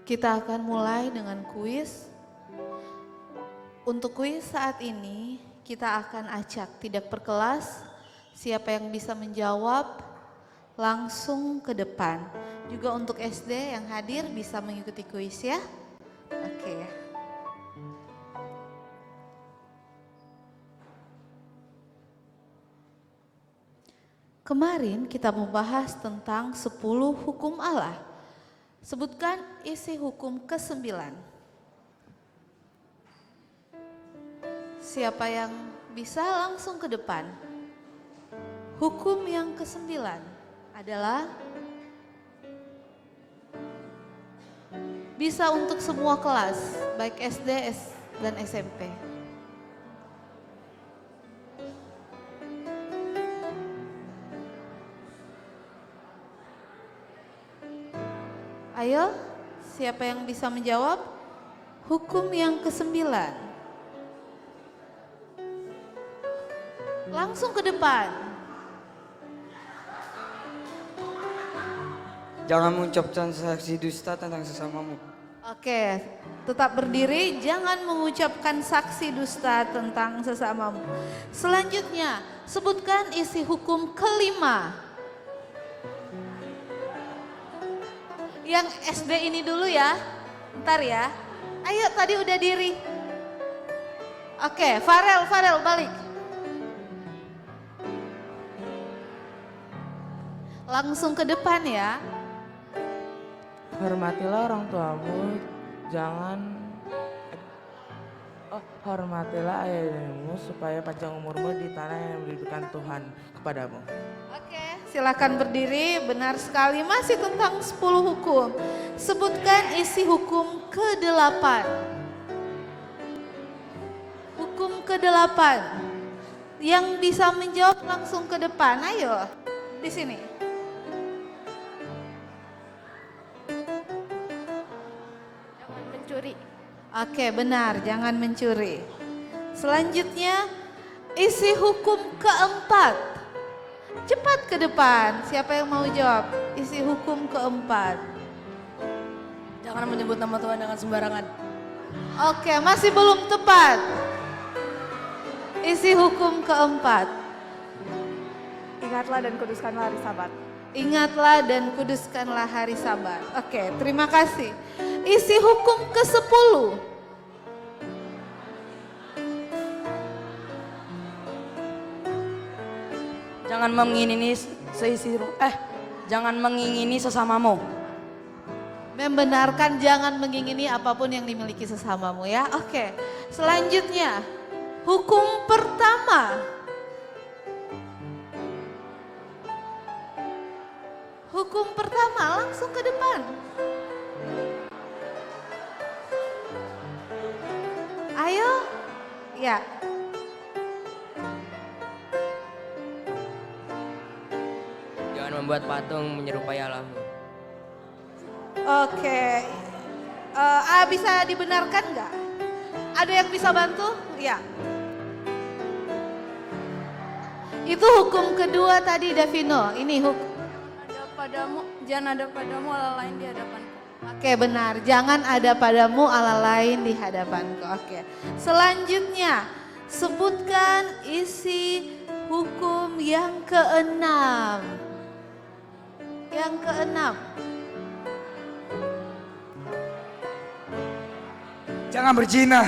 Kita akan mulai dengan kuis. Untuk kuis saat ini kita akan acak tidak per kelas. Siapa yang bisa menjawab langsung ke depan. Juga untuk SD yang hadir bisa mengikuti kuis ya. Oke. Kemarin kita membahas tentang 10 hukum Allah. Sebutkan isi hukum ke-9. Siapa yang bisa langsung ke depan? Hukum yang ke-9 adalah bisa untuk semua kelas, baik SD dan SMP. Ayo, siapa yang bisa menjawab? Hukum yang ke-9. Langsung ke depan. Jangan mengucapkan saksi dusta tentang sesamamu. Oke, tetap berdiri, jangan mengucapkan saksi dusta tentang sesamamu. Selanjutnya, sebutkan isi hukum ke-5. Yang SD ini dulu ya, ntar ya. Ayo, tadi udah diri. Oke, Farel balik. Langsung ke depan ya. Hormatilah orang tuamu, hormatilah ayah dan ibumu supaya panjang umurmu di tanah yang diberikan Tuhan kepadamu. Oke, silakan berdiri. Benar sekali, masih tentang 10 hukum. Sebutkan isi hukum ke-8. Hukum ke-8. Yang bisa menjawab langsung ke depan. Ayo, di sini. Jangan mencuri. Oke, benar, jangan mencuri. Selanjutnya, isi hukum ke-4. Cepat ke depan, siapa yang mau jawab? Isi hukum ke-4. Jangan menyebut nama Tuhan dengan sembarangan. Oke, masih belum tepat. Isi hukum ke-4. Ingatlah dan kuduskanlah hari Sabat. Ingatlah dan kuduskanlah hari Sabat. Oke, terima kasih. Isi hukum ke-10. Jangan mengingini sesamamu. Membenarkan jangan mengingini apapun yang dimiliki sesamamu ya. Oke, selanjutnya hukum pertama. Hukum pertama langsung ke depan. Ayo, ya. Jangan membuat patung menyerupai Allahmu. Oke, bisa dibenarkan nggak? Ada yang bisa bantu? Ya. Itu hukum kedua tadi Davino. Ini hukum. Jangan ada padamu Allah lain di hadapanku. Oke, benar. Jangan ada padamu Allah lain di hadapanku. Oke. Selanjutnya, sebutkan isi hukum yang ke-6. Yang ke-6. Jangan berzina.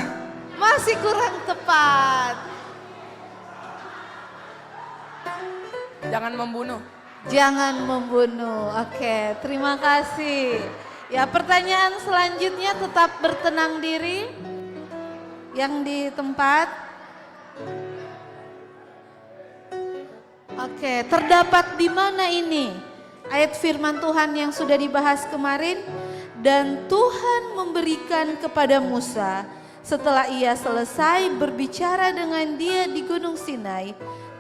Masih kurang tepat. Jangan membunuh. Jangan membunuh. Oke, terima kasih. Ya, pertanyaan selanjutnya tetap bertenang diri. Yang di tempat. Oke, terdapat di mana ini? Ayat firman Tuhan yang sudah dibahas kemarin. Dan Tuhan memberikan kepada Musa setelah ia selesai berbicara dengan dia di Gunung Sinai,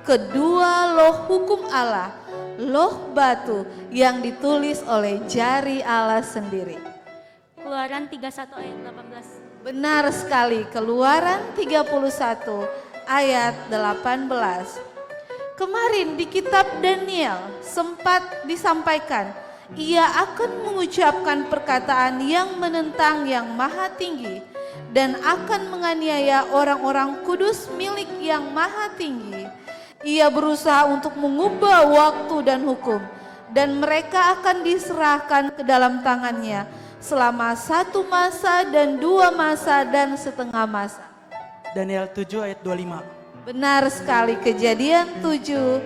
kedua loh hukum Allah, loh batu yang ditulis oleh jari Allah sendiri. Keluaran 31 ayat 18. Benar sekali, Keluaran 31 ayat 18. Kemarin di kitab Daniel sempat disampaikan ia akan mengucapkan perkataan yang menentang yang maha tinggi dan akan menganiaya orang-orang kudus milik yang maha tinggi. Ia berusaha untuk mengubah waktu dan hukum, dan mereka akan diserahkan ke dalam tangannya selama 1 masa dan 2 masa dan setengah masa. Daniel 7 ayat 25. Benar sekali, Kejadian 7,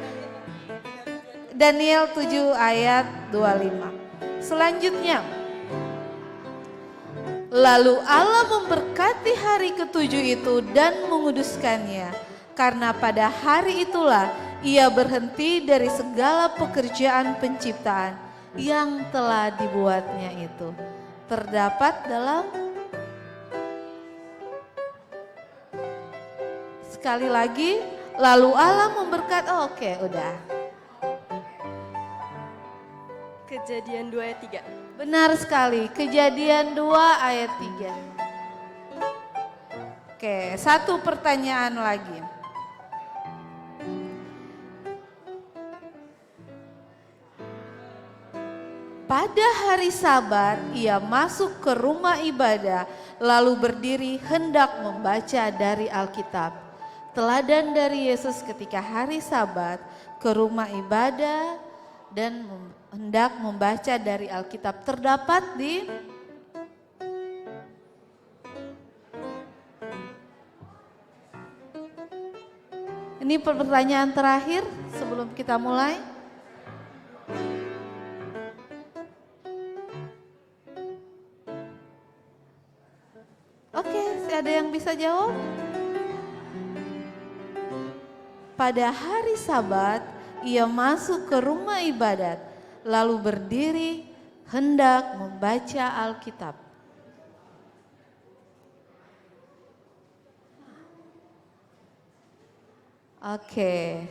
Daniel 7 ayat 25. Selanjutnya, lalu Allah memberkati hari ke-7 itu dan menguduskannya, karena pada hari itulah ia berhenti dari segala pekerjaan penciptaan yang telah dibuatnya itu. Terdapat dalam, sekali lagi, lalu Allah memberkati, oke, udah. Kejadian 2 ayat 3. Benar sekali, Kejadian 2 ayat 3. Oke, satu pertanyaan lagi. Pada hari Sabat ia masuk ke rumah ibadah lalu berdiri hendak membaca dari Alkitab. Teladan dari Yesus ketika hari Sabat ke rumah ibadah dan hendak membaca dari Alkitab terdapat di ini pertanyaan terakhir sebelum kita mulai. Oke, ada yang bisa jawab? Pada hari Sabat ia masuk ke rumah ibadat lalu berdiri hendak membaca Alkitab. Oke.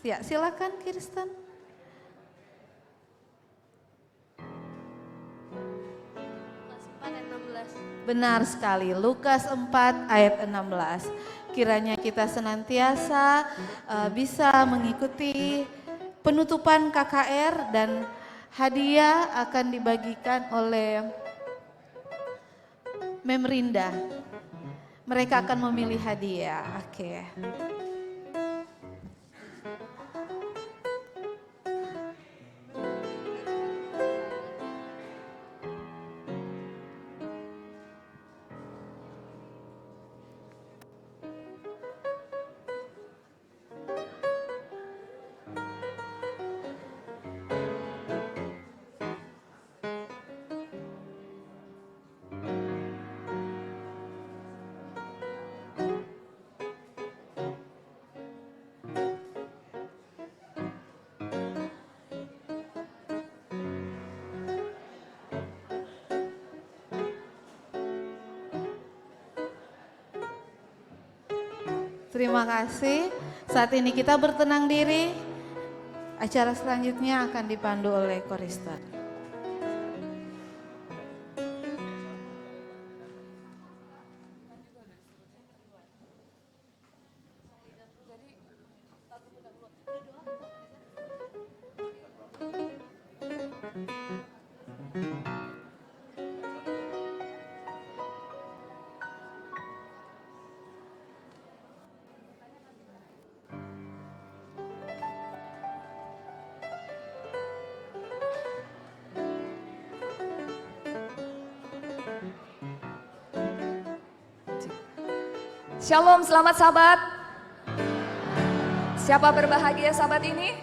Ya, silakan Kirsten. Lukas 4 ayat 16. Benar sekali, Lukas 4 ayat 16. Kiranya kita senantiasa bisa mengikuti penutupan KKR dan hadiah akan dibagikan oleh Memrinda. Mereka akan memilih hadiah. Oke. Terima kasih. Saat ini kita bertenang diri. Acara selanjutnya akan dipandu oleh Chorister. Shalom, selamat Sabat. Siapa berbahagia Sabat ini?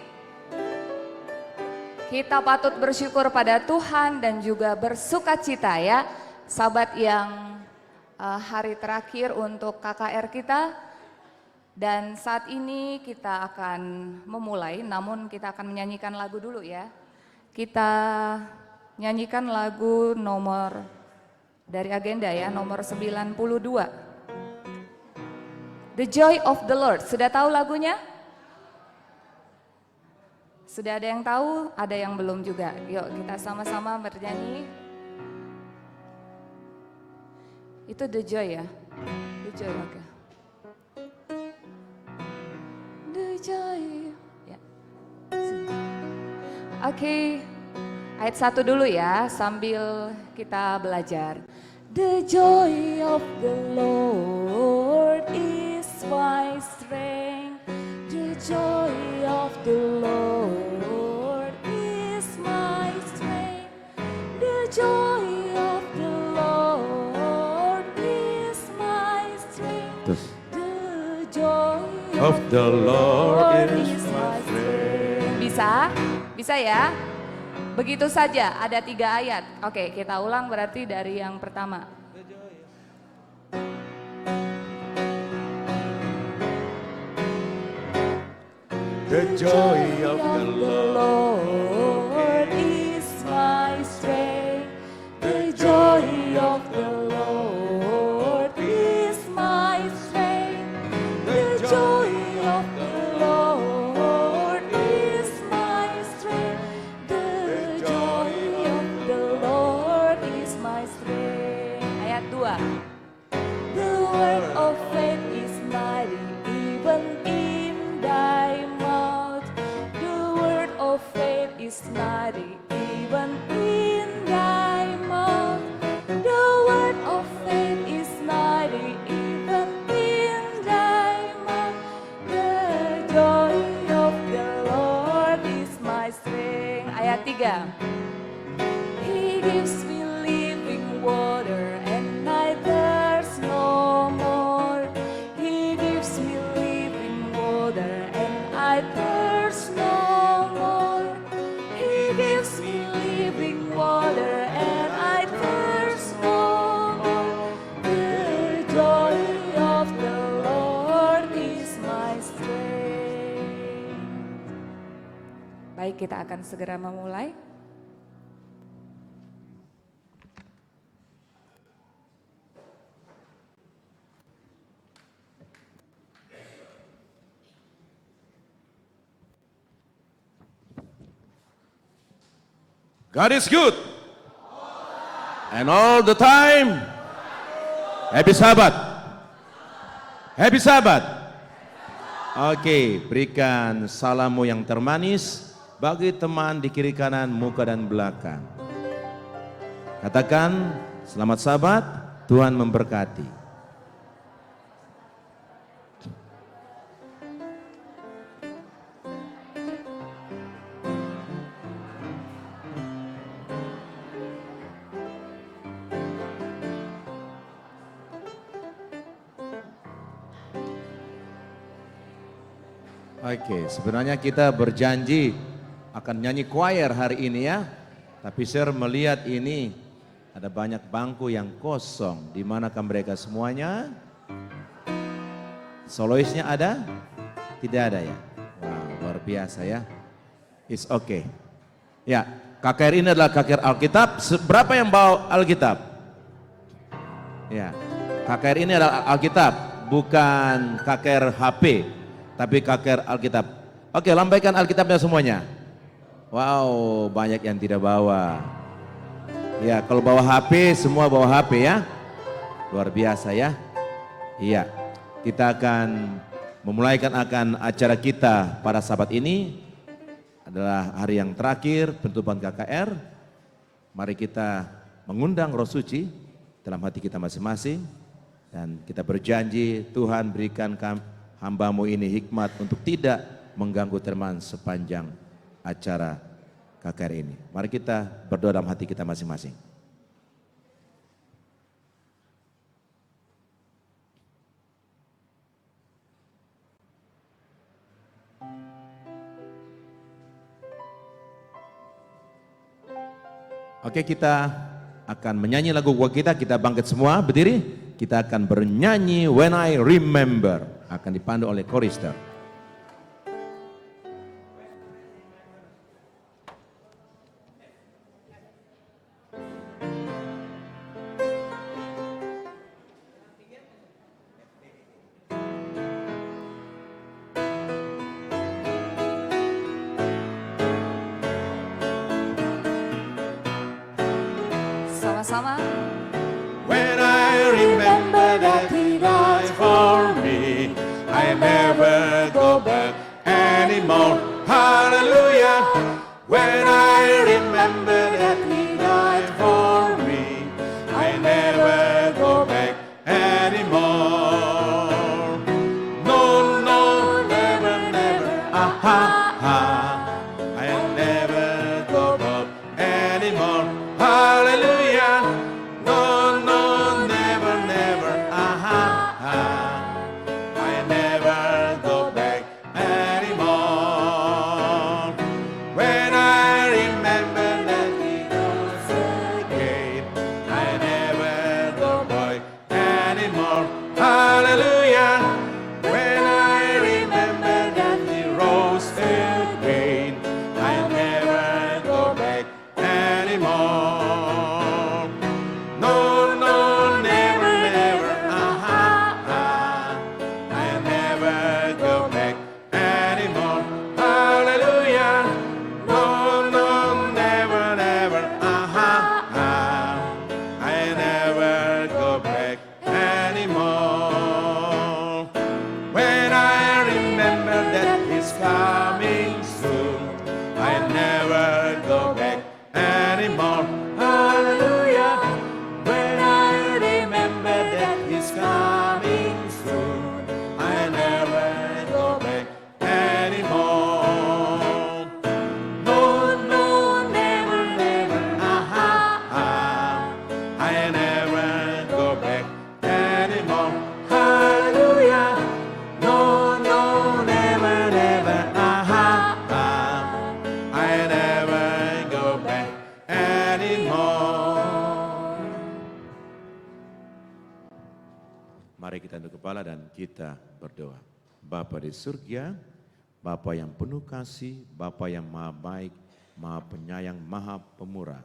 Kita patut bersyukur pada Tuhan dan juga bersuka cita ya. Sabat yang hari terakhir untuk KKR kita. Dan saat ini kita akan memulai, namun kita akan menyanyikan lagu dulu ya. Kita nyanyikan lagu nomor dari agenda ya, nomor 92. The Joy of the Lord. Sudah tahu lagunya? Sudah ada yang tahu? Ada yang belum juga. Yuk kita sama-sama bernyanyi. Itu The Joy ya? The Joy, oke. The Joy. Ya. Oke, ayat 1 dulu ya sambil kita belajar. The joy of the Lord is my strength. The joy of the Lord is my strength. The joy of the Lord is my strength. The joy of the Lord is my strength. Bisa? Bisa ya? Begitu saja, ada 3 ayat. Oke, kita ulang berarti dari yang pertama. The joy of the Lord is my strength. The joy of the Lord is my strength. The joy of the Lord is my strength. The joy of the Lord is my strength. Ayat 2. The word of faith is mighty even in thy mouth. The word of faith is mighty even in thy mouth. The word of faith is mighty even in thy mouth. The joy of the Lord is my strength. Ayat 3. He gives me living water and I thirst no more. He gives me living water and I thirst no more. He gives me living water and I thirst no more. The joy of the Lord is my strength. Baik, kita akan segera memulai. God is good. And all the time. Happy Sabbath. Happy Sabbath. Oke, berikan salammu yang termanis bagi teman di kiri kanan, muka dan belakang. Katakan, selamat Sabat, Tuhan memberkati. Oke, sebenarnya kita berjanji akan nyanyi choir hari ini ya. Tapi saya melihat ini ada banyak bangku yang kosong. Di manakah mereka semuanya? Soloisnya ada? Tidak ada ya? Wow, luar biasa ya. It's okay. Ya, KKR ini adalah KKR Alkitab. Berapa yang bawa Alkitab? Ya, KKR ini adalah Alkitab, bukan KKR HP. Tapi KKR Alkitab. Oke, lambaikan Alkitabnya semuanya. Wow, banyak yang tidak bawa. Ya, kalau bawa HP, semua bawa HP ya. Luar biasa ya. Iya, kita akan memulaikan acara kita pada Sabat ini. Adalah hari yang terakhir penutupan KKR. Mari kita mengundang Roh Suci dalam hati kita masing-masing. Dan kita berjanji Tuhan berikan hamba-Mu ini hikmat untuk tidak mengganggu teman sepanjang acara KKR ini. Mari kita berdoa dalam hati kita masing-masing. Oke, kita akan menyanyi lagu kita bangkit semua, berdiri. Kita akan bernyanyi When I Remember. Akan dipandu oleh chorister. Sama-sama. When I remember that He died for me, I never go back anymore. Hallelujah. When I I'll never go back anymore. Hallelujah. No, no, never, never. I never go back anymore. When I remember that He rose again, I never go back anymore. Hallelujah. When I remember that He rose again, I never go back anymore. No, no, never, never. I never go back anymore. Hallelujah. No, no, never, never. I never go back anymore. When I remember that He's coming soon, I never go back anymore. Hallelujah. When I remember that He's coming soon, I never go back anymore. No, no, never, never. I never go back anymore. Hallelujah. No, no, never, never. I never go back anymore. Mari kita tunduk kepala dan kita berdoa. Bapa di surga, Bapa yang penuh kasih, Bapa yang maha baik, maha penyayang, maha pemurah.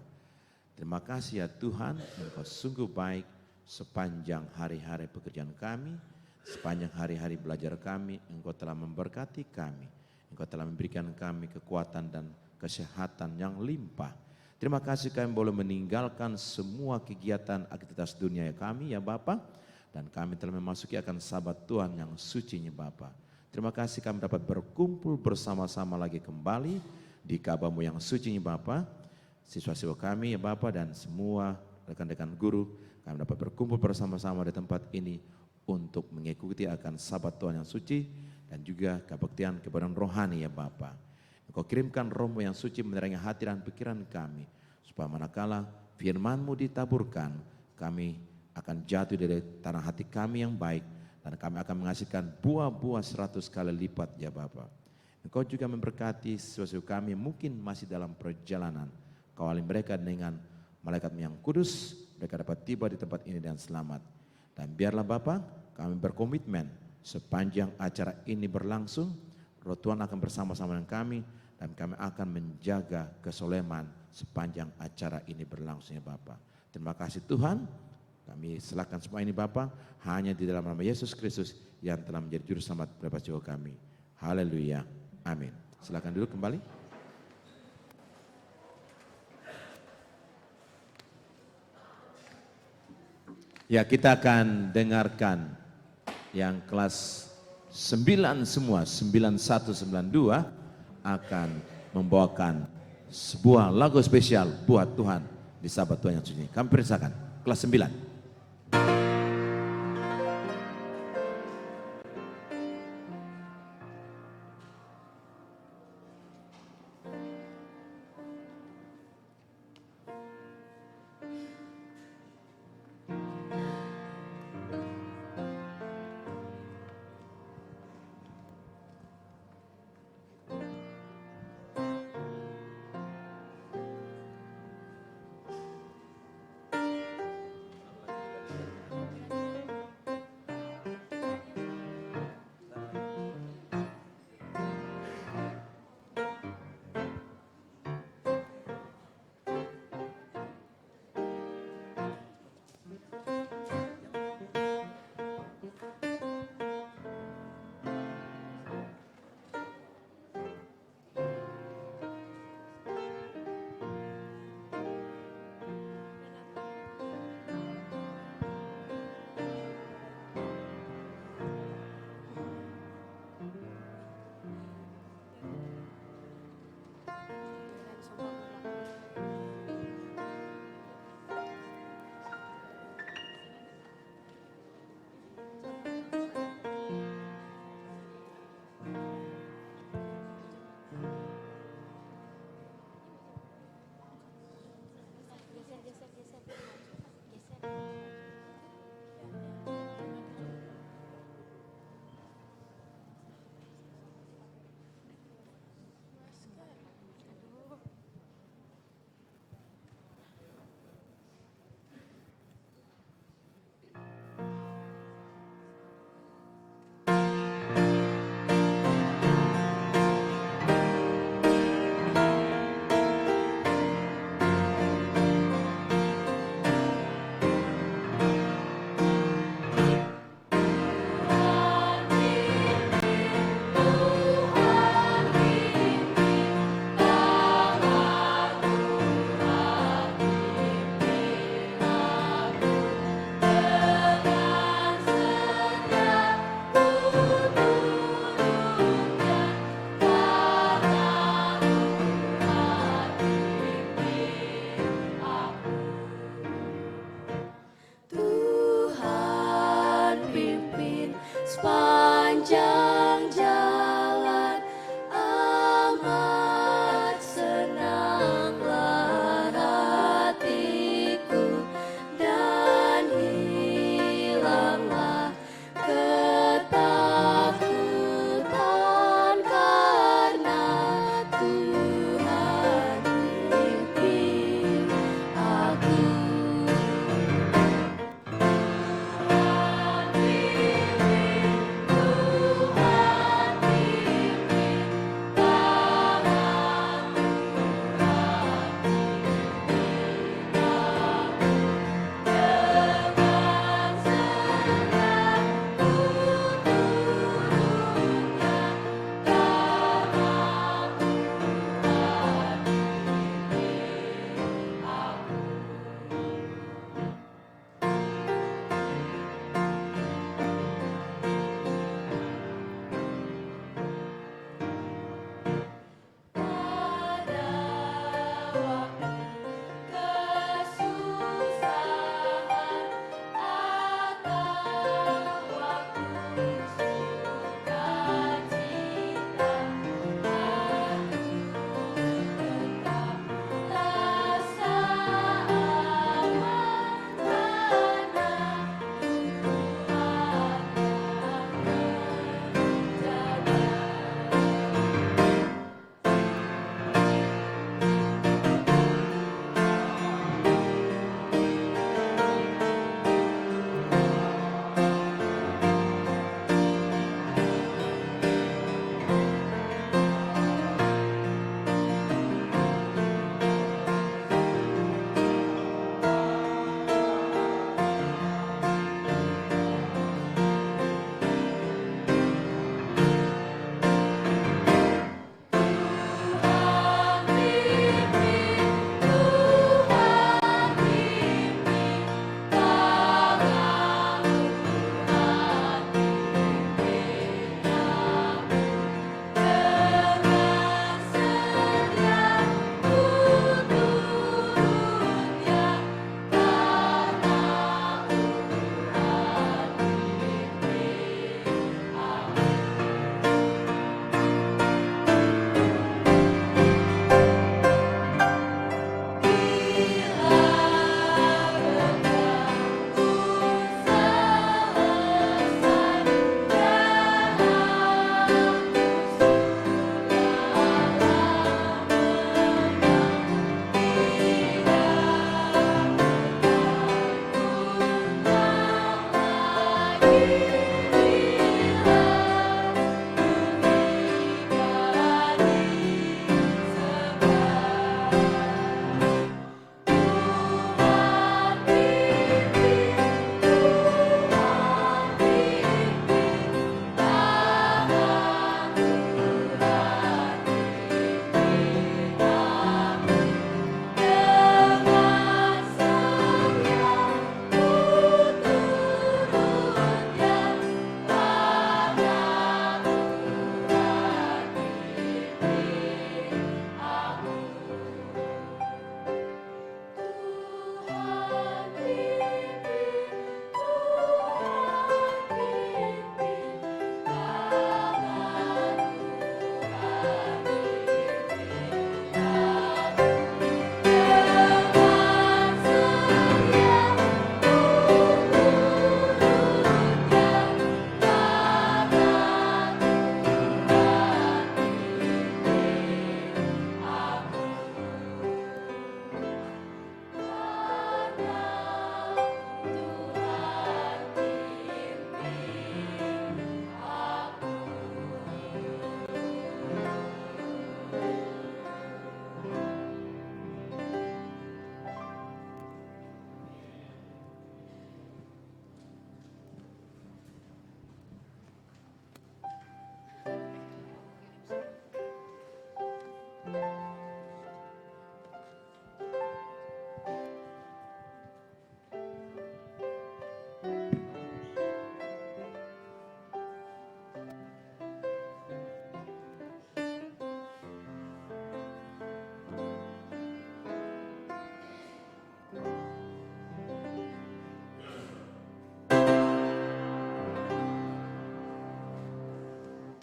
Terima kasih ya Tuhan, Engkau sungguh baik sepanjang hari-hari pekerjaan kami, sepanjang hari-hari belajar kami, Engkau telah memberkati kami. Engkau telah memberikan kami kekuatan dan kesehatan yang limpah. Terima kasih kami boleh meninggalkan semua kegiatan aktivitas dunia kami ya Bapa, dan kami telah memasuki akan Sabat Tuhan yang suci-Nya Bapa. Terima kasih kami dapat berkumpul bersama-sama lagi kembali di Ka'bah-Mu yang suci-Nya Bapa. Siswa-siswa kami ya Bapa dan semua rekan-rekan guru, kami dapat berkumpul bersama-sama di tempat ini untuk mengikuti akan Sabat Tuhan yang suci dan juga kebaktian kebenaran rohani ya Bapa. Engkau kirimkan Roh-Mu yang suci menerangi hati dan pikiran kami, supaya manakala firman-Mu ditaburkan, kami akan jatuh dari tanah hati kami yang baik, dan kami akan menghasilkan buah-buah 100 kali lipat ya Bapa. Engkau juga memberkati siswa-siswa kami yang mungkin masih dalam perjalanan. Kawali mereka dengan malaikat-Mu yang kudus, mereka dapat tiba di tempat ini dan selamat. Dan biarlah Bapa, kami berkomitmen sepanjang acara ini berlangsung, Roh Tuhan akan bersama-sama dengan kami, dan kami akan menjaga kesoleman sepanjang acara ini berlangsung ya Bapa. Terima kasih Tuhan, kami serahkan semua ini Bapa, hanya di dalam nama Yesus Kristus yang telah menjadi juru selamat bebas jiwa kami. Haleluya, amin. Silakan duduk kembali. Ya, kita akan dengarkan yang kelas 9 semua, 9192 akan membawakan sebuah lagu spesial buat Tuhan di Sabat Tuhan yang suci. Kami persilakan kelas 9.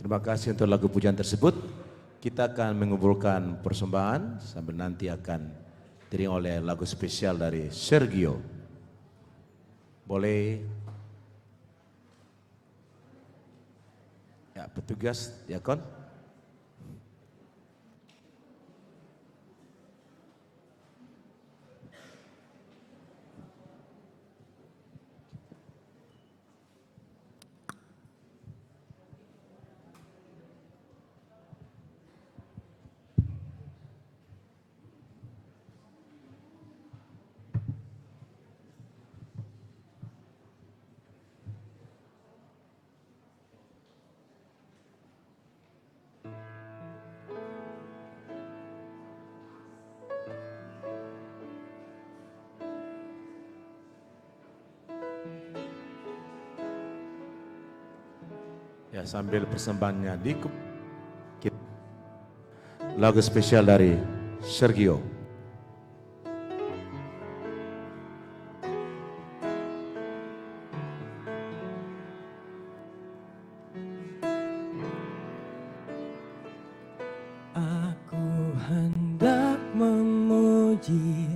Terima kasih untuk lagu pujian tersebut. Kita akan mengumpulkan persembahan sambil nanti akan diiringi oleh lagu spesial dari Sergio. Boleh ya, petugas diakon. Ya, sambil persembahannya lagu spesial dari Sergio. Aku hendak memuji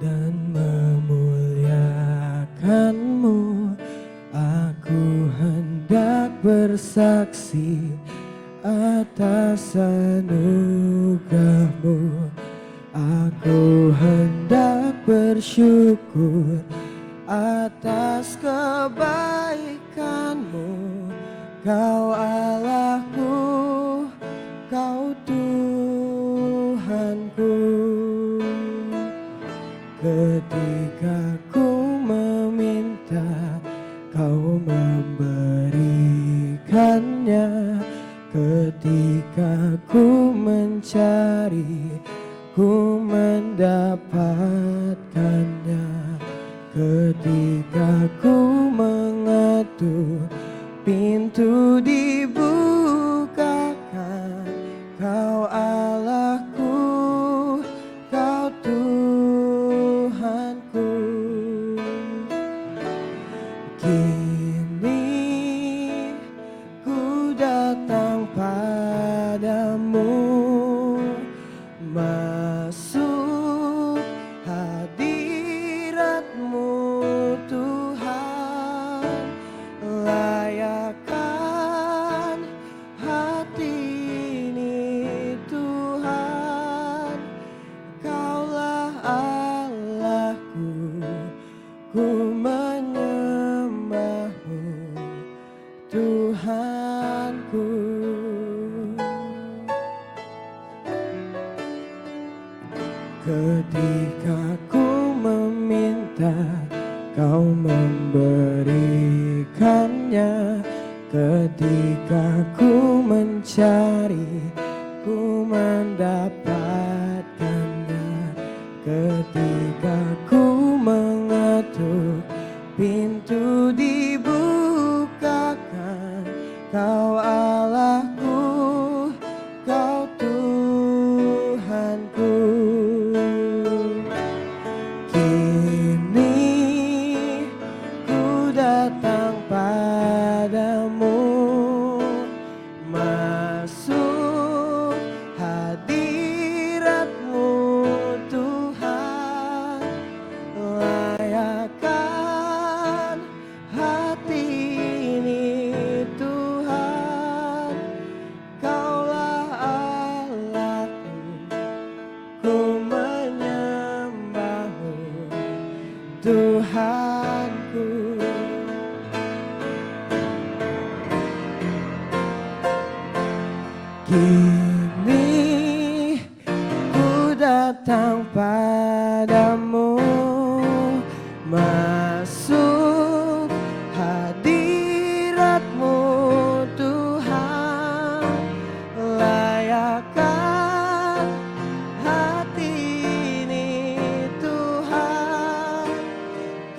dan memuliakanmu. Aku hendak bersaksi atas anugerahmu. Aku hendak bersyukur atas kebaikanmu. Kau Allahku, Kau Tuhanku. Ketika ku meminta, Kau memberikannya. Ketika ku mencari, ku mendapatkannya. Ketika ku mengetuk, pintu dibukakan. Kau Allahku, Kau Tuhanku. Kini ku datang padamu, masuk hadiratmu Tuhan. Layakkan hati ini Tuhan. Kaulah Allahku, ku menyembahmu Tuhanku. Ketika ku meminta, Kau memberikannya. Ketika ku mencari, ku mendapatkannya. Ketika ku mengetuk, pintu dibukakan. Kau Allahku, Kau Tuhanku. Kini ku datang padamu, masuk hadiratmu Tuhan. Layakkan hati ini Tuhan. Kaulah Allahku, ku menyembahmu Tuhanku. Kini ku datang padamu, masuk hadiratmu Tuhan. Layakkan hati ini Tuhan.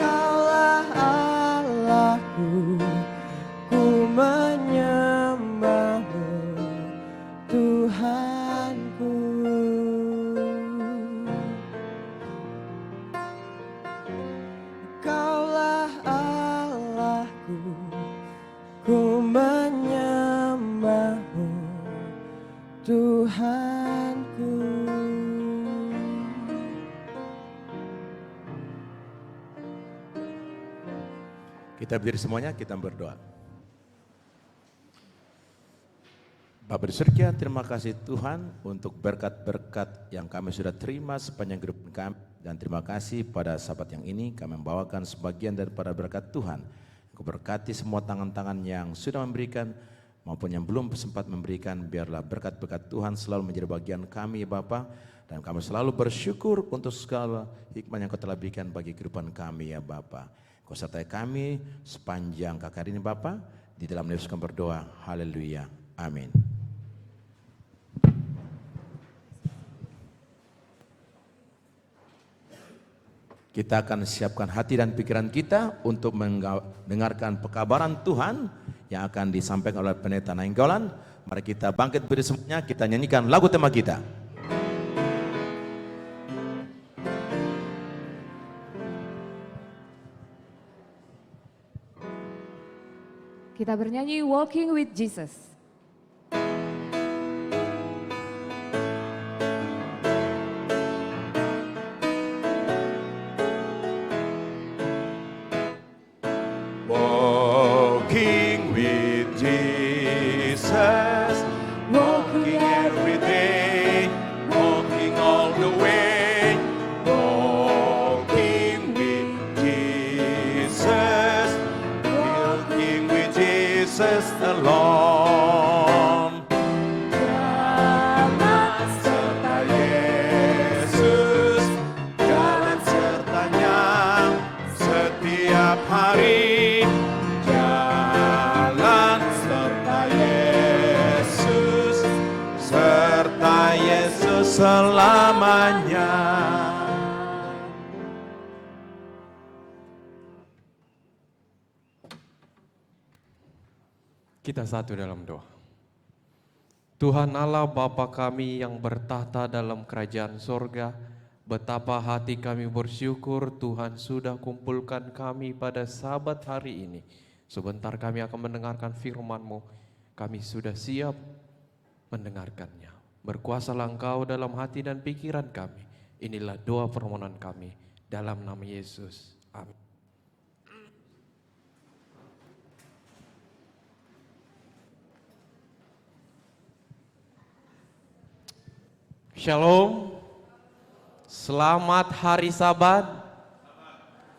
Kaulah Allahku, ku menyembahmu Tuhanku. Kaulah Allahku, ku menyembahmu Kita berdiri semuanya, kita berdoa. Bapa di surga, terima kasih Tuhan untuk berkat-berkat yang kami sudah terima sepanjang kehidupan kami. Dan terima kasih pada sahabat yang ini kami membawakan sebagian daripada berkat Tuhan. Kau berkati semua tangan-tangan yang sudah memberikan maupun yang belum sempat memberikan. Biarlah berkat-berkat Tuhan selalu menjadi bagian kami ya Bapa. Dan kami selalu bersyukur untuk segala hikmah yang Kau telah berikan bagi kehidupan kami ya Bapa. Kau sertai kami sepanjang KKR ini Bapa. Di dalam Yesus kami berdoa. Haleluya. Amin. Kita akan siapkan hati dan pikiran kita untuk mendengarkan pekabaran Tuhan yang akan disampaikan oleh Pendeta Nainggolan. Mari kita bangkit berdiri semuanya, kita nyanyikan lagu tema kita. Kita bernyanyi Walking with Jesus. Walking with Jesus, walking every day, walking all the way, walking with Jesus, walking with Jesus alone. Jalan serta Yesus, jalan sertanya setiap hari. Selamanya. Kita satu dalam doa. Tuhan Allah Bapa kami yang bertahta dalam kerajaan sorga, betapa hati kami bersyukur Tuhan sudah kumpulkan kami pada Sabat hari ini. Sebentar kami akan mendengarkan firman-Mu, kami sudah siap mendengarkannya. Berkuasalah Engkau dalam hati dan pikiran kami. Inilah doa permohonan kami dalam nama Yesus. Amin. Shalom. Selamat hari Sabat.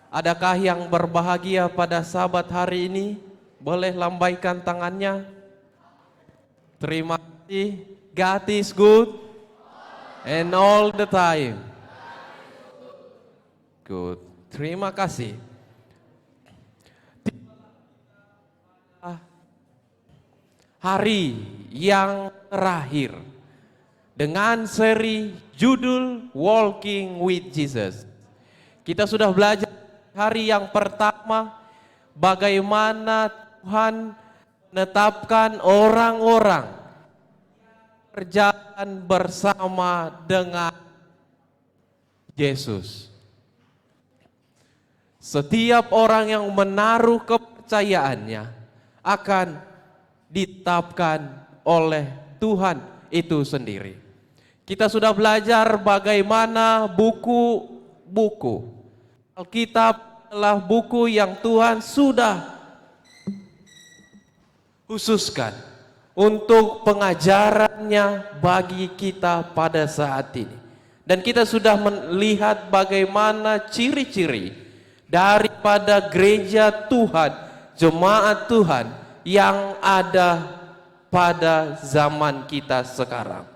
Adakah yang berbahagia pada Sabat hari ini? Boleh lambaikan tangannya. Terima kasih. God is good and all the time. Good. Terima kasih. Hari yang terakhir dengan seri judul Walking with Jesus. Kita sudah belajar hari yang pertama bagaimana Tuhan menetapkan orang-orang berjalan bersama dengan Yesus. Setiap orang yang menaruh kepercayaannya akan ditetapkan oleh Tuhan itu sendiri. Kita sudah belajar bagaimana buku-buku Alkitab adalah buku yang Tuhan sudah khususkan untuk pengajarannya bagi kita pada saat ini. Dan kita sudah melihat bagaimana ciri-ciri daripada gereja Tuhan, jemaat Tuhan yang ada pada zaman kita sekarang.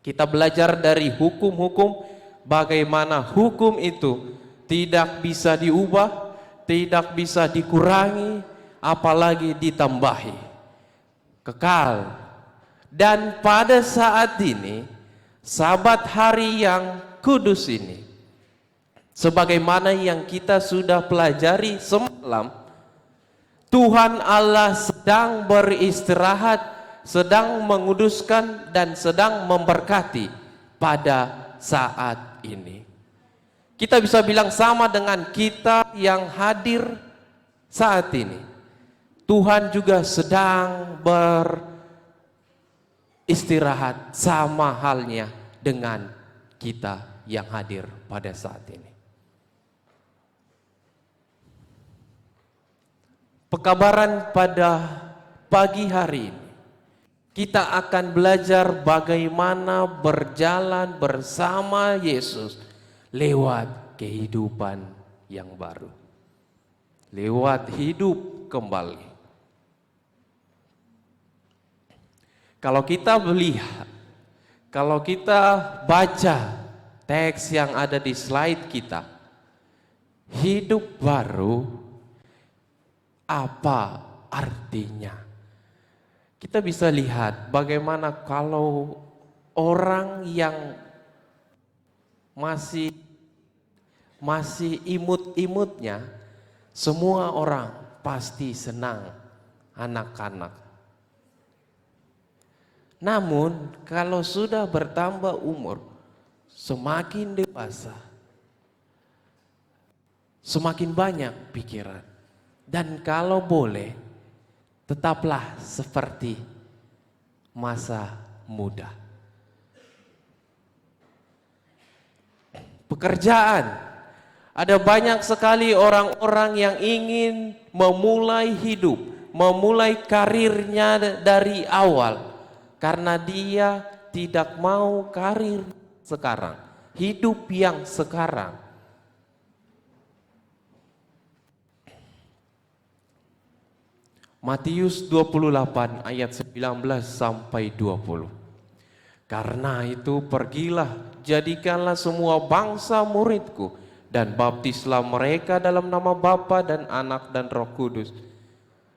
Kita belajar dari hukum-hukum, bagaimana hukum itu tidak bisa diubah, tidak bisa dikurangi, apalagi ditambahi. Kekal. Dan pada saat ini, Sabat hari yang kudus ini, sebagaimana yang kita sudah pelajari semalam, Tuhan Allah sedang beristirahat, sedang menguduskan dan sedang memberkati pada saat ini. Kita bisa bilang sama dengan kita yang hadir saat ini. Tuhan juga sedang beristirahat sama halnya dengan kita yang hadir pada saat ini. Pekabaran pada pagi hari ini, kita akan belajar bagaimana berjalan bersama Yesus lewat kehidupan yang baru, lewat hidup kembali. Kalau kita melihat, kalau kita baca teks yang ada di slide kita, hidup baru apa artinya? Kita bisa lihat bagaimana kalau orang yang masih imut-imutnya, semua orang pasti senang, anak-anak. Namun kalau sudah bertambah umur, semakin dewasa, semakin banyak pikiran. Dan kalau boleh, tetaplah seperti masa muda. Pekerjaan, ada banyak sekali orang-orang yang ingin memulai hidup, memulai karirnya dari awal. Karena dia tidak mau karir sekarang, hidup yang sekarang. Matius 28 ayat 19 sampai 20. Karena itu pergilah, jadikanlah semua bangsa muridku, dan baptislah mereka dalam nama Bapa dan Anak dan Roh Kudus.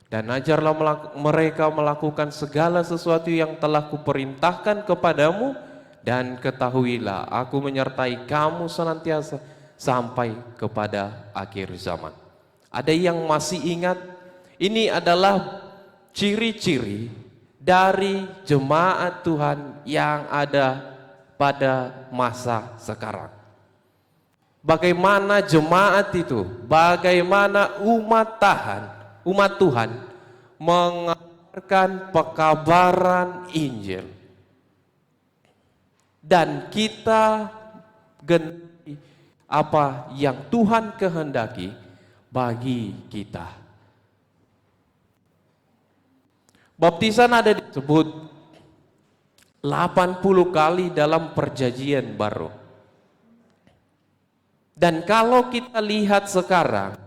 Dan ajarlah mereka melakukan segala sesuatu yang telah kuperintahkan kepadamu, dan ketahuilah aku menyertai kamu senantiasa sampai kepada akhir zaman. Ada yang masih ingat? Ini adalah ciri-ciri dari jemaat Tuhan yang ada pada masa sekarang. Bagaimana jemaat itu, bagaimana umat Tuhan mengabarkan pekabaran Injil, dan kita genapi apa yang Tuhan kehendaki bagi kita. Baptisan ada disebut 80 kali dalam perjanjian baru. Dan kalau kita lihat sekarang,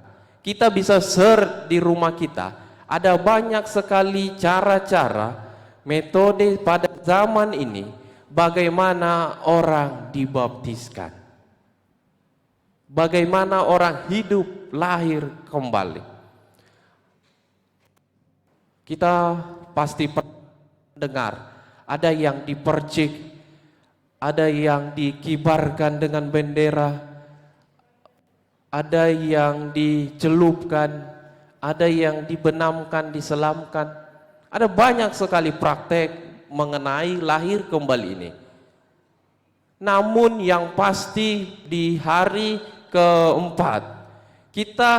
kita bisa search di rumah kita, ada banyak sekali cara-cara, metode pada zaman ini, bagaimana orang dibaptiskan. Bagaimana orang hidup, lahir kembali. Kita pasti dengar, ada yang dipercik, ada yang dikibarkan dengan bendera, ada yang dicelupkan, ada yang dibenamkan, diselamkan. Ada banyak sekali praktek mengenai lahir kembali ini. Namun yang pasti di hari keempat, kita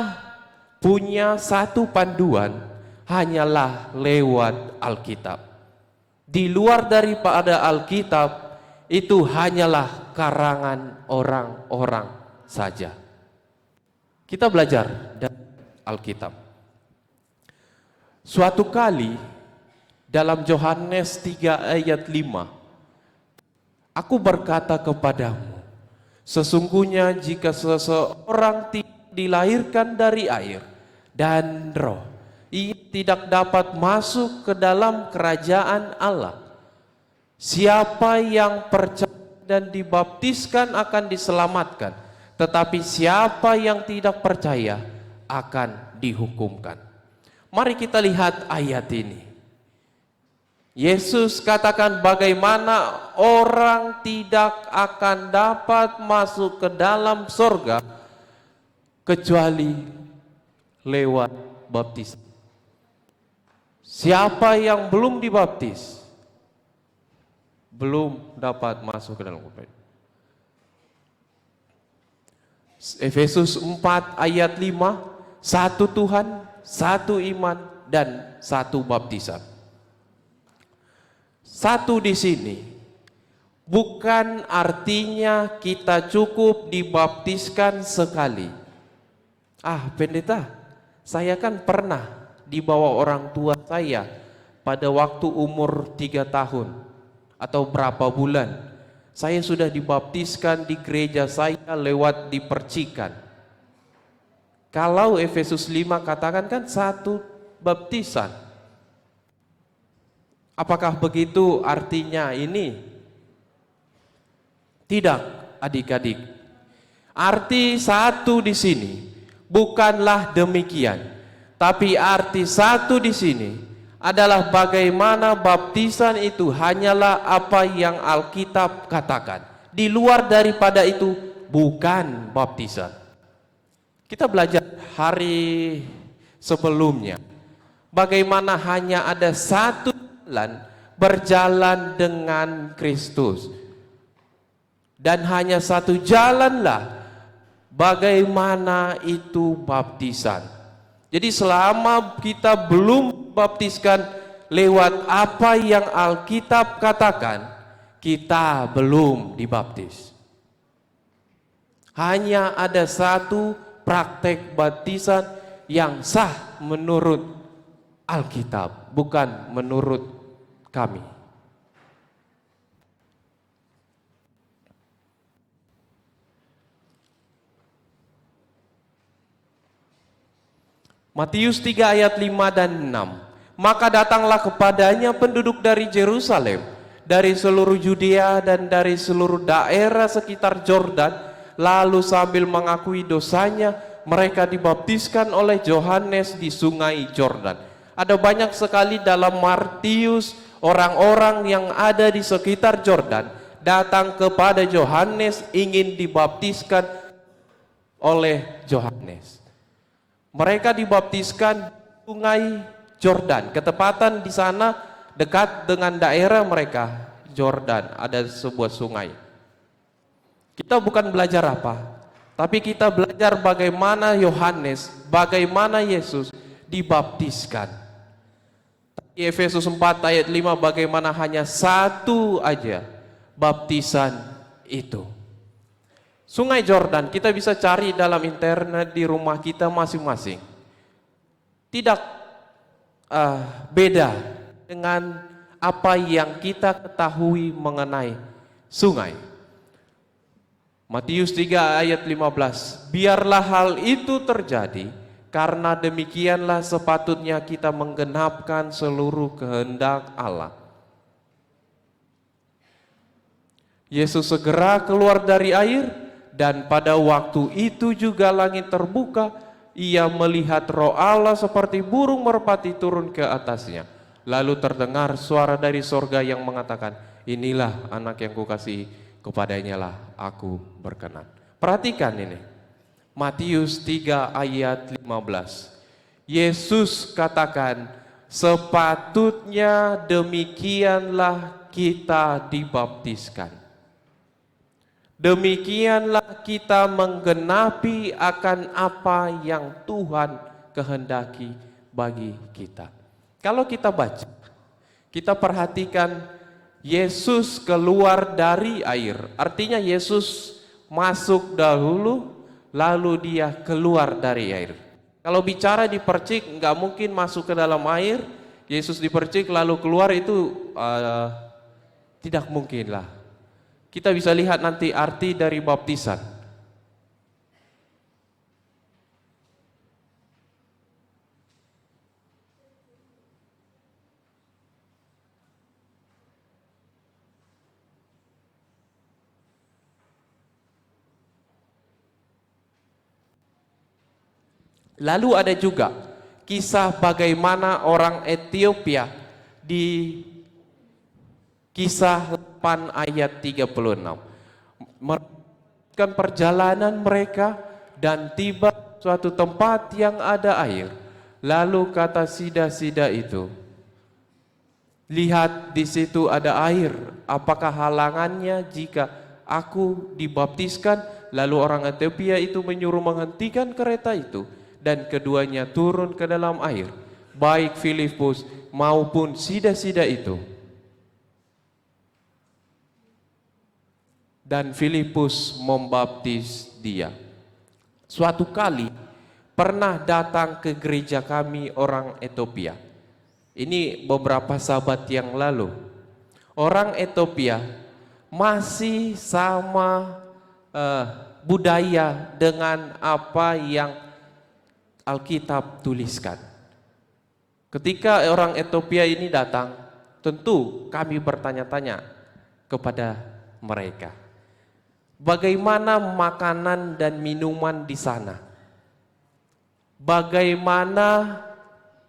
punya satu panduan, hanyalah lewat Alkitab. Di luar daripada Alkitab, itu hanyalah karangan orang-orang saja. Kita belajar dari Alkitab. Suatu kali dalam Yohanes 3 ayat 5, aku berkata kepadamu, sesungguhnya jika seseorang dilahirkan dari air dan roh, ia tidak dapat masuk ke dalam kerajaan Allah. Siapa yang percaya dan dibaptiskan akan diselamatkan, tetapi siapa yang tidak percaya akan dihukumkan. Mari kita lihat ayat ini. Yesus katakan bagaimana orang tidak akan dapat masuk ke dalam surga kecuali lewat baptisan. Siapa yang belum dibaptis belum dapat masuk ke dalam surga. Efesus 4 ayat 5, satu Tuhan, satu iman, dan satu baptisan. Satu di sini bukan artinya kita cukup dibaptiskan sekali. Ah, pendeta, saya kan pernah di bawah orang tua saya pada waktu umur 3 tahun atau berapa bulan. Saya sudah dibaptiskan di gereja saya lewat dipercikan. Kalau Efesus 5 katakan kan satu baptisan. Apakah begitu artinya ini? Tidak, adik-adik. Arti satu di sini bukanlah demikian, tapi arti satu di sini adalah bagaimana baptisan itu hanyalah apa yang Alkitab katakan. Di luar daripada itu bukan baptisan. Kita belajar hari sebelumnya bagaimana hanya ada satu jalan berjalan dengan Kristus, dan hanya satu jalanlah bagaimana itu baptisan. Jadi selama kita belum baptiskan lewat apa yang Alkitab katakan, kita belum dibaptis. Hanya ada satu praktek baptisan yang sah menurut Alkitab, bukan menurut kami. Matius 3 ayat 5 dan 6. Maka datanglah kepadanya penduduk dari Yerusalem, dari seluruh Yudea dan dari seluruh daerah sekitar Yordan, lalu sambil mengakui dosanya, mereka dibaptiskan oleh Yohanes di sungai Yordan. Ada banyak sekali dalam Matius orang-orang yang ada di sekitar Yordan datang kepada Yohanes ingin dibaptiskan oleh Yohanes. Mereka dibaptiskan di sungai Yordan. Ketepatan di sana dekat dengan daerah mereka, Yordan, ada sebuah sungai. Kita bukan belajar apa, tapi kita belajar bagaimana Yohanes, bagaimana Yesus dibaptiskan. Di Efesus 4 ayat 5 bagaimana hanya satu aja baptisan itu. Sungai Yordan kita bisa cari dalam internet di rumah kita masing-masing. Tidak beda dengan apa yang kita ketahui mengenai sungai. Matius 3 ayat 15. Biarlah hal itu terjadi, karena demikianlah sepatutnya kita menggenapkan seluruh kehendak Allah. Yesus segera keluar dari air, dan pada waktu itu juga langit terbuka, ia melihat Roh Allah seperti burung merpati turun ke atasnya. Lalu terdengar suara dari sorga yang mengatakan, inilah anak yang kukasihi, kepadanya lah aku berkenan. Perhatikan ini, Matius 3 ayat 15. Yesus katakan, sepatutnya demikianlah kita dibaptiskan. Demikianlah kita menggenapi akan apa yang Tuhan kehendaki bagi kita. Kalau kita baca, kita perhatikan Yesus keluar dari air. Artinya Yesus masuk dahulu, lalu dia keluar dari air. Kalau bicara dipercik, nggak mungkin masuk ke dalam air, Yesus dipercik lalu keluar, itu tidak mungkin lah. Kita bisa lihat nanti arti dari baptisan. Lalu ada juga kisah bagaimana orang Ethiopia di Kisah 8 ayat 36. Melanjutkan perjalanan mereka dan tiba suatu tempat yang ada air. Lalu kata sida-sida itu, lihat di situ ada air, apakah halangannya jika aku dibaptiskan? Lalu orang Ethiopia itu menyuruh menghentikan kereta itu, dan keduanya turun ke dalam air, baik Filipus maupun sida-sida itu. Dan Filipus membaptis dia. Suatu kali pernah datang ke gereja kami orang Ethiopia. Ini beberapa sahabat yang lalu. Orang Ethiopia masih sama budaya dengan apa yang Alkitab tuliskan. Ketika orang Ethiopia ini datang, tentu kami bertanya-tanya kepada mereka, bagaimana makanan dan minuman di sana? Bagaimana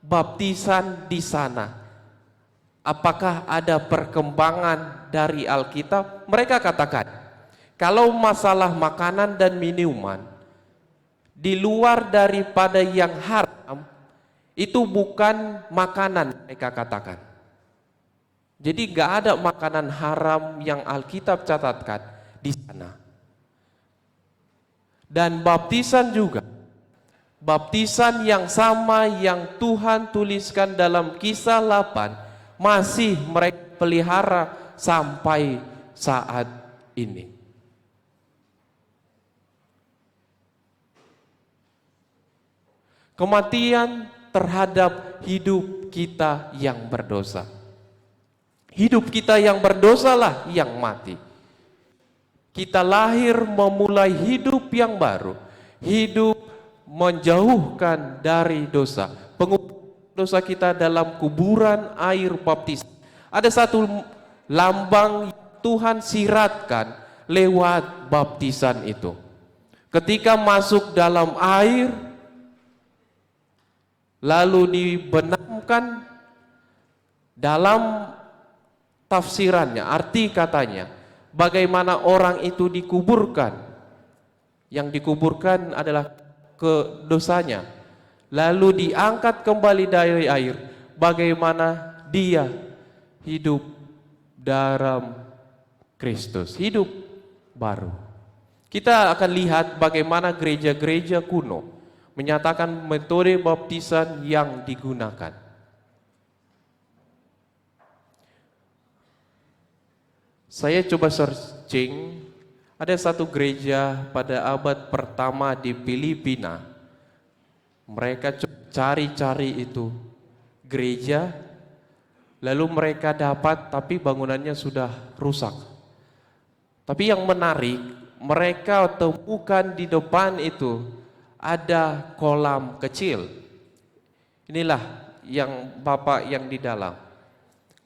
baptisan di sana? Apakah ada perkembangan dari Alkitab? Mereka katakan, kalau masalah makanan dan minuman, di luar daripada yang haram, itu bukan makanan, mereka katakan. Jadi nggak ada makanan haram yang Alkitab catatkan di sana. Dan baptisan juga, baptisan yang sama yang Tuhan tuliskan dalam Kisah 8 masih mereka pelihara sampai saat ini. Kematian terhadap hidup kita yang berdosa. Hidup kita yang berdosalah yang mati. Kita lahir memulai hidup yang baru, hidup menjauhkan dari dosa. Penguburan dosa kita dalam kuburan air baptis. Ada satu lambang Tuhan siratkan lewat baptisan itu. Ketika masuk dalam air, lalu dibenamkan, dalam tafsirannya, arti katanya, bagaimana orang itu dikuburkan. Yang dikuburkan adalah ke dosanya, lalu diangkat kembali dari air, bagaimana dia hidup dalam Kristus, hidup baru. Kita akan lihat bagaimana gereja-gereja kuno menyatakan metode baptisan yang digunakan. Saya coba searching, ada satu gereja pada abad pertama di Filipina. Mereka cari-cari itu gereja, lalu mereka dapat, tapi bangunannya sudah rusak. Tapi yang menarik, mereka temukan di depan itu ada kolam kecil. Inilah yang Bapak yang di dalam.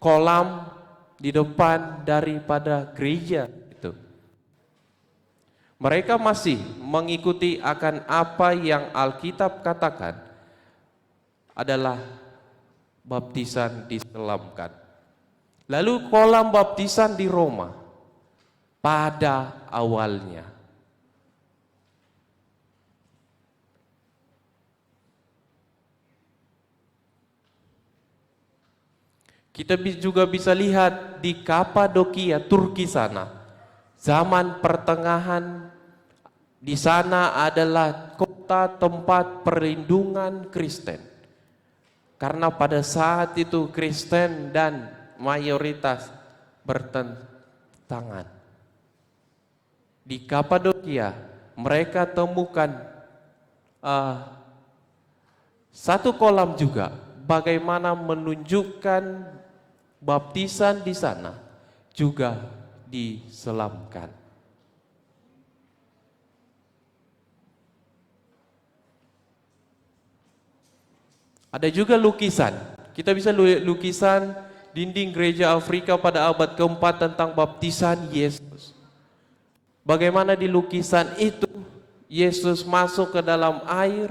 Kolam di depan daripada gereja itu. Mereka masih mengikuti akan apa yang Alkitab katakan adalah baptisan diselamkan. Lalu kolam baptisan di Roma pada awalnya. Kita juga bisa lihat di Kapadokia, Turki sana. Zaman pertengahan di sana adalah kota tempat perlindungan Kristen. Karena pada saat itu Kristen dan mayoritas bertentangan. Di Kapadokia mereka temukan satu kolam juga, bagaimana menunjukkan baptisan di sana juga diselamkan. Ada juga lukisan. Kita bisa lukisan dinding gereja Afrika pada abad keempat tentang baptisan Yesus. Bagaimana di lukisan itu Yesus masuk ke dalam air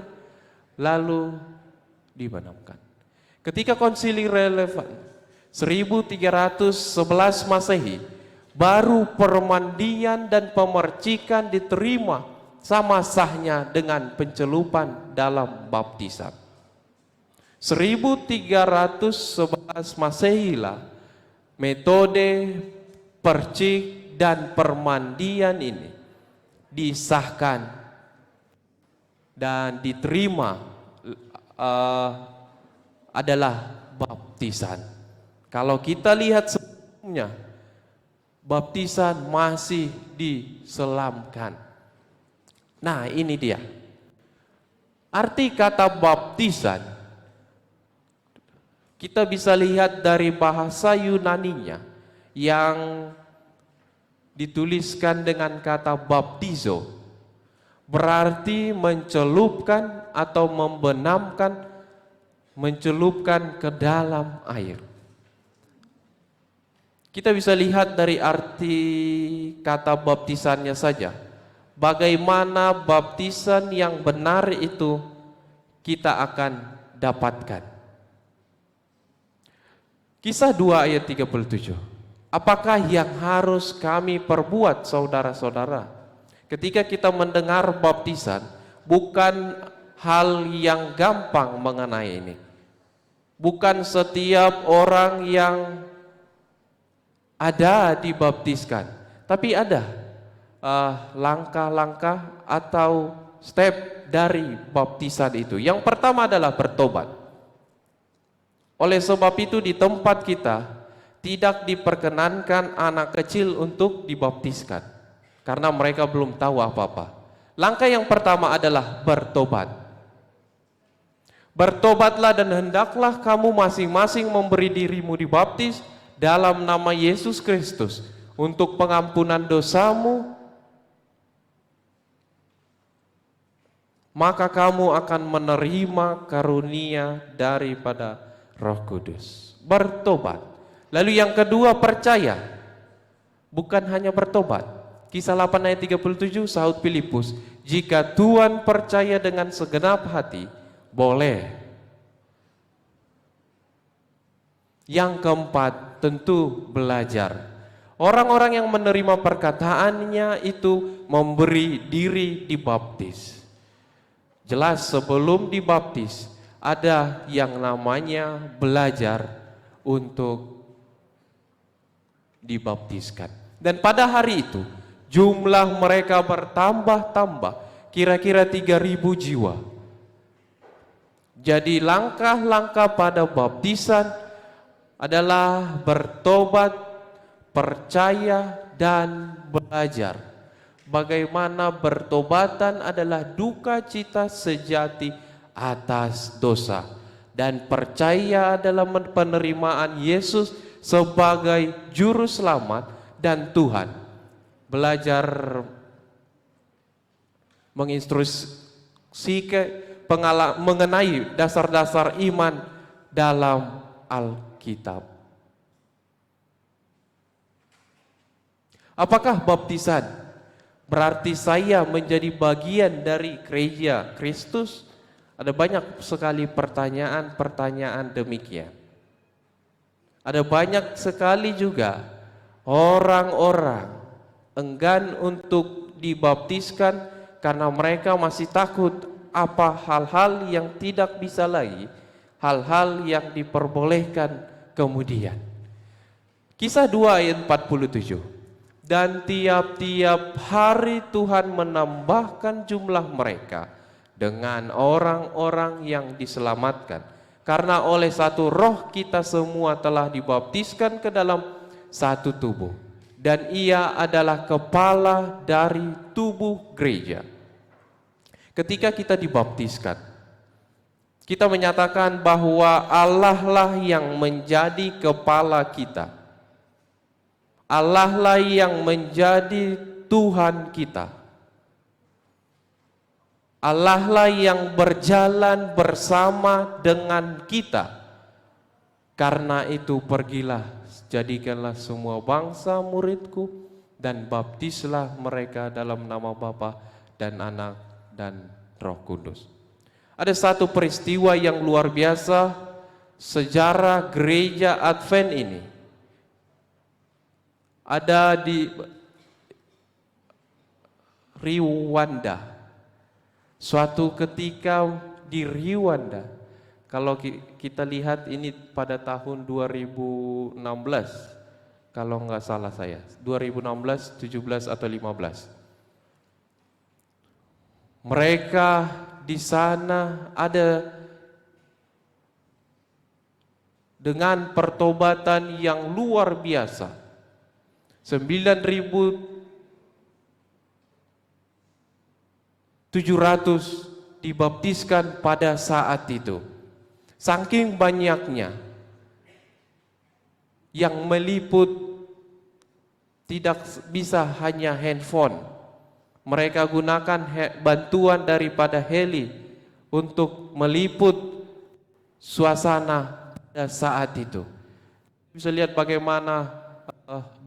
lalu dibenamkan. Ketika konsili relevan 1311 Masehi, baru permandian dan pemercikan diterima sama sahnya dengan pencelupan dalam baptisan. 1311 Masehi lah metode percik dan permandian ini disahkan dan diterima adalah baptisan. Kalau kita lihat sebelumnya, baptisan masih diselamkan. Nah, ini dia. Arti kata baptisan kita bisa lihat dari bahasa Yunaninya yang dituliskan dengan kata baptizo, berarti mencelupkan atau membenamkan, mencelupkan ke dalam air. Kita bisa lihat dari arti kata baptisannya saja, bagaimana baptisan yang benar itu kita akan dapatkan. Kisah 2 ayat 37. Apakah yang harus kami perbuat, saudara-saudara? Ketika kita mendengar baptisan, bukan hal yang gampang mengenai ini. Bukan setiap orang yang ada dibaptiskan, tapi ada langkah-langkah atau step dari baptisan itu. Yang pertama adalah bertobat. Oleh sebab itu di tempat kita tidak diperkenankan anak kecil untuk dibaptiskan karena mereka belum tahu apa-apa. Langkah yang pertama adalah bertobat. Bertobatlah dan hendaklah kamu masing-masing memberi dirimu dibaptis dalam nama Yesus Kristus untuk pengampunan dosamu, maka kamu akan menerima karunia daripada Roh Kudus. Bertobat. Lalu yang kedua, percaya. Bukan hanya bertobat. Kisah 8 ayat 37, sahut Filipus, jika Tuhan percaya dengan segenap hati, boleh. Yang keempat, tentu belajar. Orang-orang yang menerima perkataannya itu memberi diri dibaptis. Jelas sebelum dibaptis ada yang namanya belajar untuk dibaptiskan. Dan pada hari itu jumlah mereka bertambah-tambah, kira-kira 3.000 jiwa. Jadi langkah-langkah pada baptisan adalah bertobat, percaya, dan belajar. Bagaimana bertobatan adalah duka cita sejati atas dosa, dan percaya adalah penerimaan Yesus sebagai juru selamat dan Tuhan. Belajar menginstruksi mengenai dasar-dasar iman dalam Alkitab. Apakah baptisan berarti saya menjadi bagian dari gereja Kristus? Ada banyak sekali pertanyaan-pertanyaan demikian. Ada banyak sekali juga orang-orang enggan untuk dibaptiskan karena mereka masih takut apa hal-hal yang tidak bisa lagi, hal-hal yang diperbolehkan kemudian. Kisah 2 ayat 47. Dan tiap-tiap hari Tuhan menambahkan jumlah mereka dengan orang-orang yang diselamatkan. Karena oleh satu roh kita semua telah dibaptiskan ke dalam satu tubuh. Dan ia adalah kepala dari tubuh gereja. Ketika kita dibaptiskan, kita menyatakan bahwa Allah lah yang menjadi kepala kita. Allah lah yang menjadi Tuhan kita. Allah lah yang berjalan bersama dengan kita. Karena itu pergilah, jadikanlah semua bangsa muridku dan baptislah mereka dalam nama Bapa dan Anak dan Roh Kudus. Ada satu peristiwa yang luar biasa sejarah gereja Advent ini. Ada di Rwanda. Suatu ketika di Rwanda, kalau kita lihat ini pada tahun 2016, kalau nggak salah saya, 2016, 17 atau 15. Mereka di sana ada dengan pertobatan yang luar biasa. 9.700 dibaptiskan pada saat itu. Saking banyaknya yang meliput tidak bisa hanya handphone. Mereka gunakan bantuan daripada heli untuk meliput suasana pada saat itu. Bisa lihat bagaimana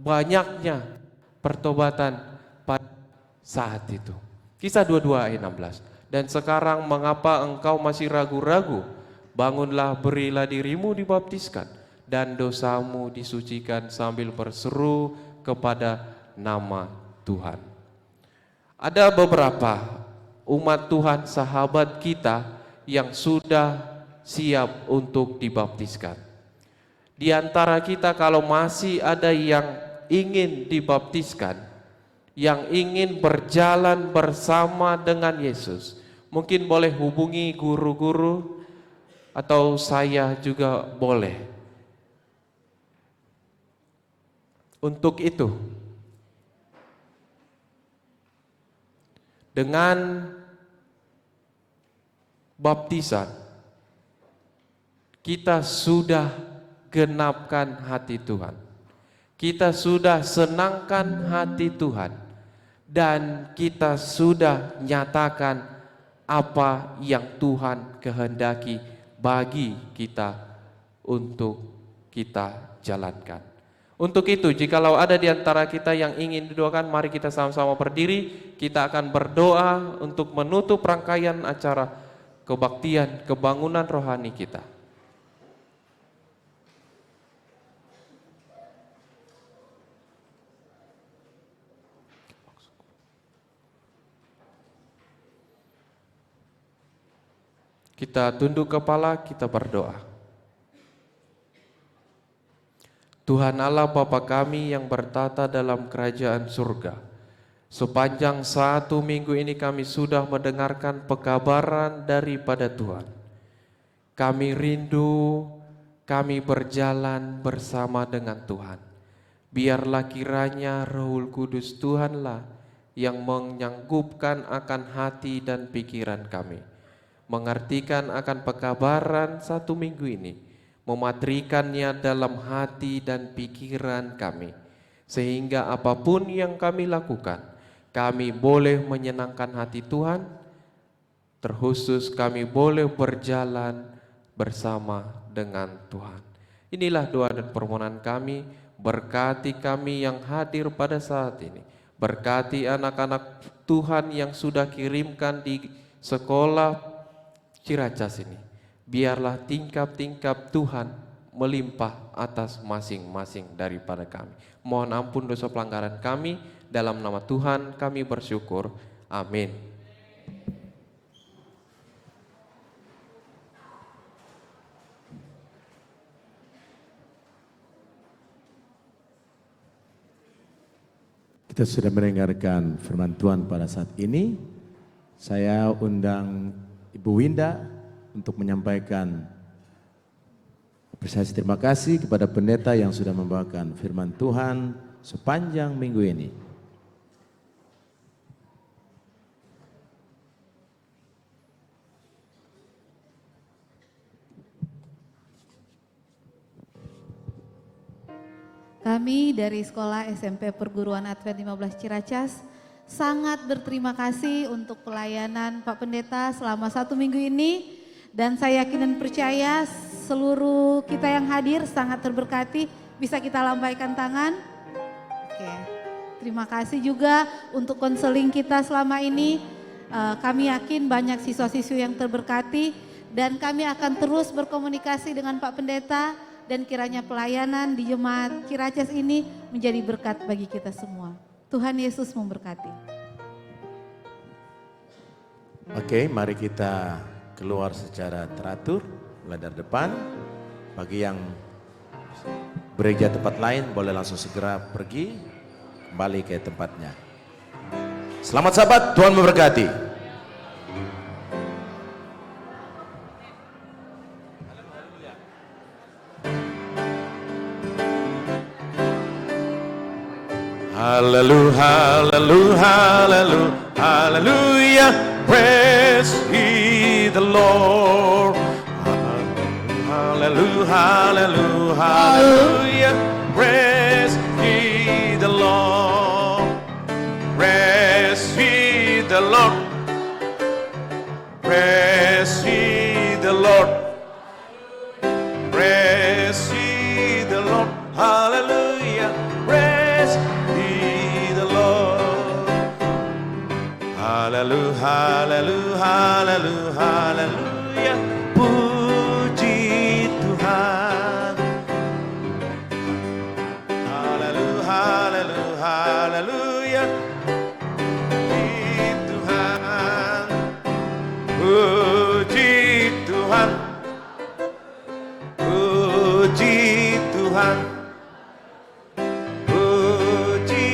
banyaknya pertobatan pada saat itu. Kisah 22 ayat 16. Dan sekarang mengapa engkau masih ragu-ragu? Bangunlah, berilah dirimu dibaptiskan, dan dosamu disucikan sambil berseru kepada nama Tuhan. Ada beberapa umat Tuhan, sahabat kita yang sudah siap untuk dibaptiskan. Di antara kita kalau masih ada yang ingin dibaptiskan, yang ingin berjalan bersama dengan Yesus, mungkin boleh hubungi guru-guru atau saya juga boleh. Untuk itu, dengan baptisan kita sudah genapkan hati Tuhan. Kita sudah senangkan hati Tuhan, dan kita sudah nyatakan apa yang Tuhan kehendaki bagi kita untuk kita jalankan. Untuk itu, jikalau ada di antara kita yang ingin didoakan, mari kita sama-sama berdiri. Kita akan berdoa untuk menutup rangkaian acara kebaktian, kebangunan rohani kita. Kita tunduk kepala, kita berdoa. Tuhan Allah Bapa kami yang bertata dalam kerajaan surga, sepanjang 1 minggu ini kami sudah mendengarkan pekabaran daripada Tuhan. Kami rindu, kami berjalan bersama dengan Tuhan. Biarlah kiranya Roh Kudus Tuhanlah yang menyanggupkan akan hati dan pikiran kami, mengartikan akan pekabaran 1 minggu ini, mematrikannya dalam hati dan pikiran kami, sehingga apapun yang kami lakukan, kami boleh menyenangkan hati Tuhan, terkhusus kami boleh berjalan bersama dengan Tuhan. Inilah doa dan permohonan kami. Berkati kami yang hadir pada saat ini, berkati anak-anak Tuhan yang sudah kirimkan di sekolah Ciracas ini. Biarlah tingkap-tingkap Tuhan melimpah atas masing-masing daripada kami. Mohon ampun dosa pelanggaran kami, dalam nama Tuhan kami bersyukur. Amin. Kita sudah mendengarkan firman Tuhan pada saat ini. Saya undang Ibu Winda untuk menyampaikan apresiasi terima kasih kepada pendeta yang sudah membawakan firman Tuhan sepanjang minggu ini. Kami dari Sekolah SMP Perguruan Advent 15 Ciracas sangat berterima kasih untuk pelayanan Pak Pendeta selama 1 minggu ini, dan saya yakin dan percaya seluruh kita yang hadir sangat terberkati. Bisa kita lambaikan tangan? Oke. Terima kasih juga untuk konseling kita selama ini. Kami yakin banyak siswa-siswi yang terberkati, dan kami akan terus berkomunikasi dengan Pak Pendeta, dan kiranya pelayanan di Jemaat Ciracas ini menjadi berkat bagi kita semua. Tuhan Yesus memberkati. Oke, mari kita keluar secara teratur, mulai dari depan. Bagi yang gereja tempat lain boleh langsung segera pergi kembali ke tempatnya. Selamat sahabat, Tuhan memberkati. Haleluya, haleluya, haleluya, haleluya. Praise ye the Lord. Hallelujah, hallelujah, hallelujah. Praise ye the Lord. Praise ye the Lord. Praise ye the Lord. Praise ye the Lord. Hallelujah. Praise ye the Lord. Hallelujah, hallelujah, hallelujah, hallelujah. Puji Tuhan. Hallelujah, hallelujah, hallelujah. Puji Tuhan. Puji Tuhan. Puji Tuhan. Puji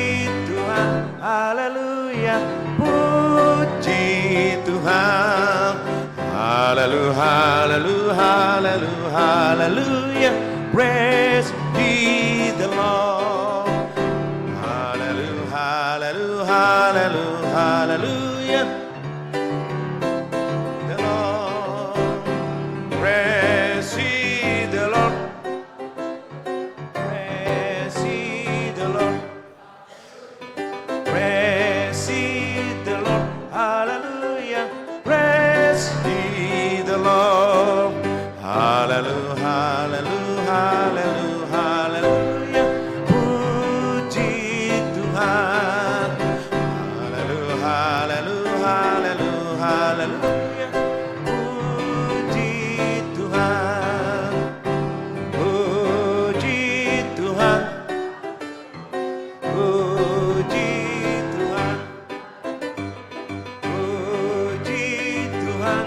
Tuhan. Haleluya. Puji Tuhan. Haleluya, haleluya, haleluya, haleluya. Praise ye the Lord. Haleluya, haleluya, haleluya, haleluya. The Lord. Praise ye the Lord. Praise ye the Lord. Praise ye the Lord. Hallelujah. Praise ye the Lord. Hallelujah, hallelujah, hallelujah, hallelujah. Puji Tuhan. Hallelujah, hallelujah, hallelujah, hallelujah. Puji Tuhan. Puji Tuhan. Puji Tuhan. Puji Tuhan.